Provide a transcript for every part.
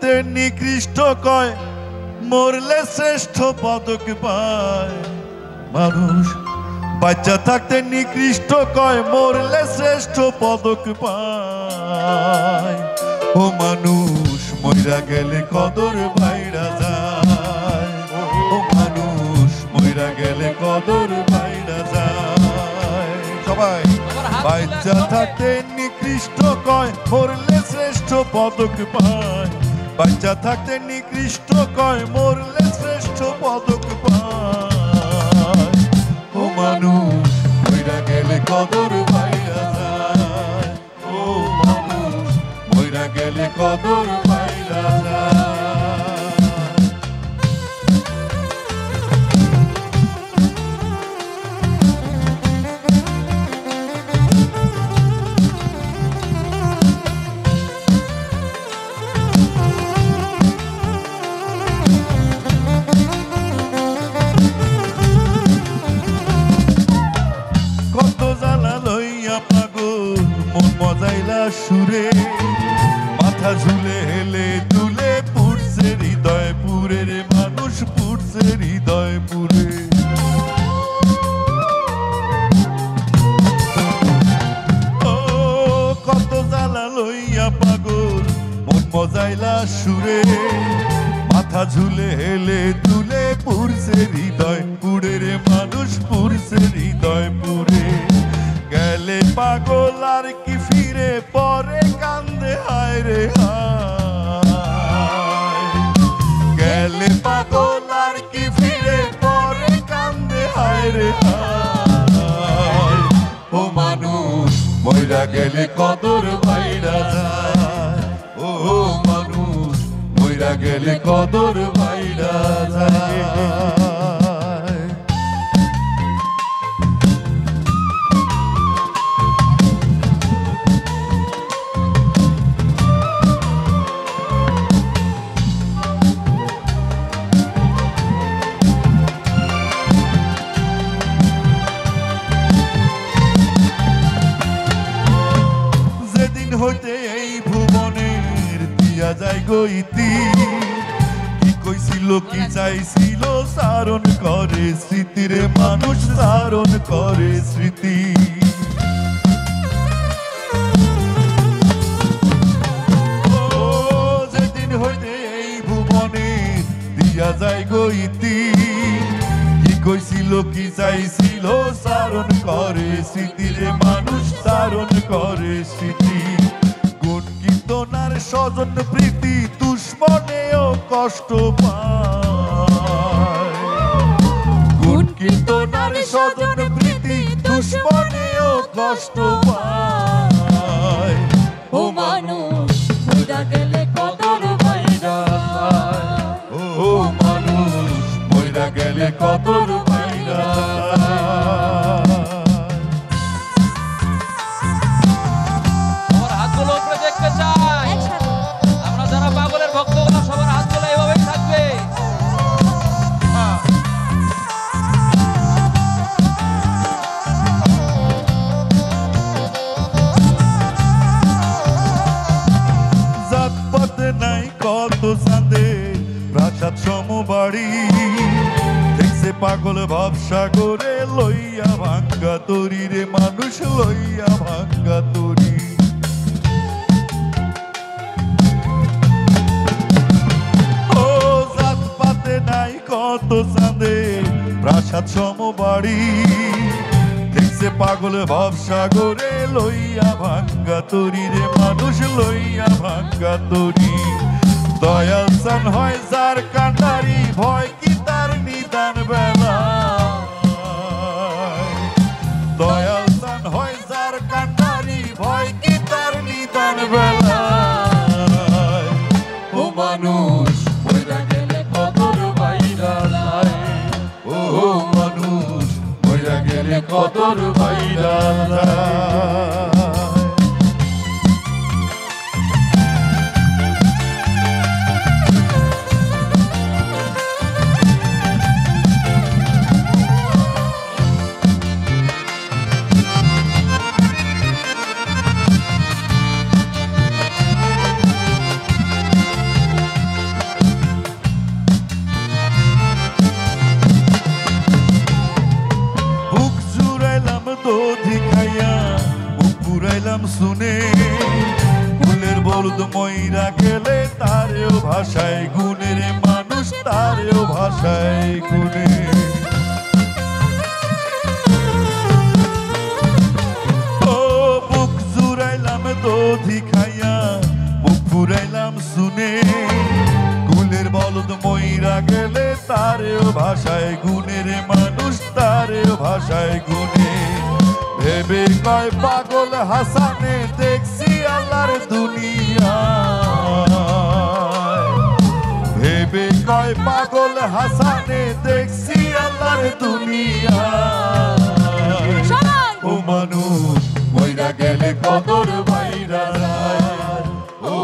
থাকতে নিকৃষ্ট কয়, মরলে শ্রেষ্ঠ পদক পায়। মানুষ বাচ্চা থাকতে নিকৃষ্ট কয়, মরলে শ্রেষ্ঠ পদক পায়। ও মানুষ মইরা গেলে কদর বাইরা যায়, ও মানুষ মইরা গেলে কদর বাইরা যায়। সবাই বাচ্চা থাকতে নিকৃষ্ট কয়, মরলে শ্রেষ্ঠ পদক পায়। বাচ্চা থাকতে নিকৃষ্ট কয়, মরলে শ্রেষ্ঠ পদক পায়। ও মানুষ মইরা গেলে কদর বাইরা যায়, ও মানুষ মইরা গেলে কদর বাইরা যায়। সুরে মাথা ঝুলে হেলে দুলে পুড়ছে হৃদয় পুরে রে মানুষ, পুড়ছে হৃদয় পুরে। ও কত জ্বালা লইয়া পাগল মন মজাইলা সুরে, মাথা ঝুলে হেলে দুলে পুড়ছে হৃদয় পুরে রে মানুষ, পুড়ছে হৃদয় পুরে। গেলে পাগল আর কি ফিরে পরে কান্দে হায় রে হায়। গেলে পাগল আর কি ফিরে পরে কান্দে হায় রে হায়। ও মানুষ মইরা গেলে কদর বাইরা যায়, ও মানুষ মইরা গেলে কদর বাইরা যায়। হইতে এই ভুবনের দিয়া যায় গইতি, কি কইছিল কি চাইছিল সারণ করে স্মৃতির মানুষ, সারণ করে স্মৃতি। ও যেদিন হইতে এই ভুবনের দিয়া যায় গইতি, কি কইছিল কি চাইছিল সারণ করে স্মৃতির মানুষ, সারণ করে স্মৃতি। গুণ কীর্তনার স্বজন প্রীতি দুশ্মনেও কষ্ট পায়, গুণ কীর্তনার স্বজন প্রীতি দুশ্মনেও কষ্ট পায়। ও মানুষ মইরা গেলে কদর বাইরা যায়, ও মানুষ মইরা গেলে কদর বাইরা যায়। আমরা যারা পাগলের ভক্তগণ সবার হাতগুলো এভাবেই থাকবে। জাতপাত নাই কত চাঁদে প্রাসাদ সমবাড়ি, দেখছে পাগল ভাবসাগরে লইয়া ভাঙ্গা তরি রে মানুষ, লইয়া ভাঙ্গা তরি। কত চাঁদে প্রাসাদ সমবাড়ি, দেখছে পাগল ভাবসাগরে লইয়া ভাঙ্গা তরি রে মানুষ, লইয়া ভাঙ্গা তরি। দয়াল চান হয় যার কান্ডারি, ভয় কি তার নিদান বেলা। দয়াল চান হয় যার কান্ডারি, ভয় কি তার নিদান বেলা। ও মানুষ মইরা গেলে কদর বাইরা যায়, ও মানুষ মইরা গেলে কদর বাইরা যায়। শুনে ফুলের বলদ ময়রা গেলে তারেও ভাষায় গুণের মানুষ তারেও ভাষায় গুণে ও বুক জুড়াইলাম দধি খাইয়া বুক ফুরাইলাম শুনে ফুলের বলদ ময়রা গেলে তারেও ভাষায় গুণের মানুষ তারেও ভাষায় গুণে ভেবে কয় পাগল হাসানে দেখছি আল্লাহর দুনিয়া ভেবে কয় পাগল হাসানে দেখছি আল্লাহর দুনিয়া ও মানুষ মইরা গেলে কদর বাইরা যায় ও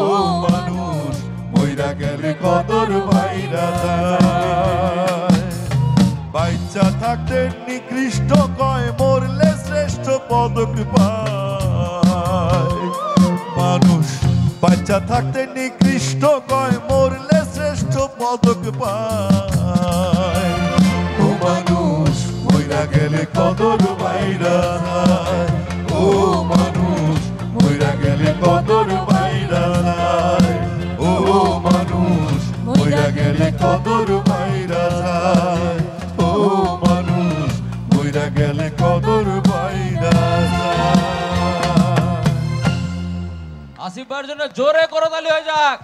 মানুষ মইরা গেলে কদর বাইরা যায় বাচ্চা থাকতে নিকৃষ্ট কয় মরলে শ্রেষ্ঠ পদক পায় মানুষ বাচ্চা থাকতে নিকৃষ্ট কয় মরলে শ্রেষ্ঠ পদক পায় ও মানুষ মইরা গেলে কদর বাইরা যায় ও মানুষ মইরা গেলে কদর বাইরা যায় ও মানুষ মইরা গেলে কদর বাইরা যায় ও মানুষ মইরা গেলে কদর বাইরা যায় আসিফ ভাইয়ের জন্য জোরে করতালি হয়ে যাক।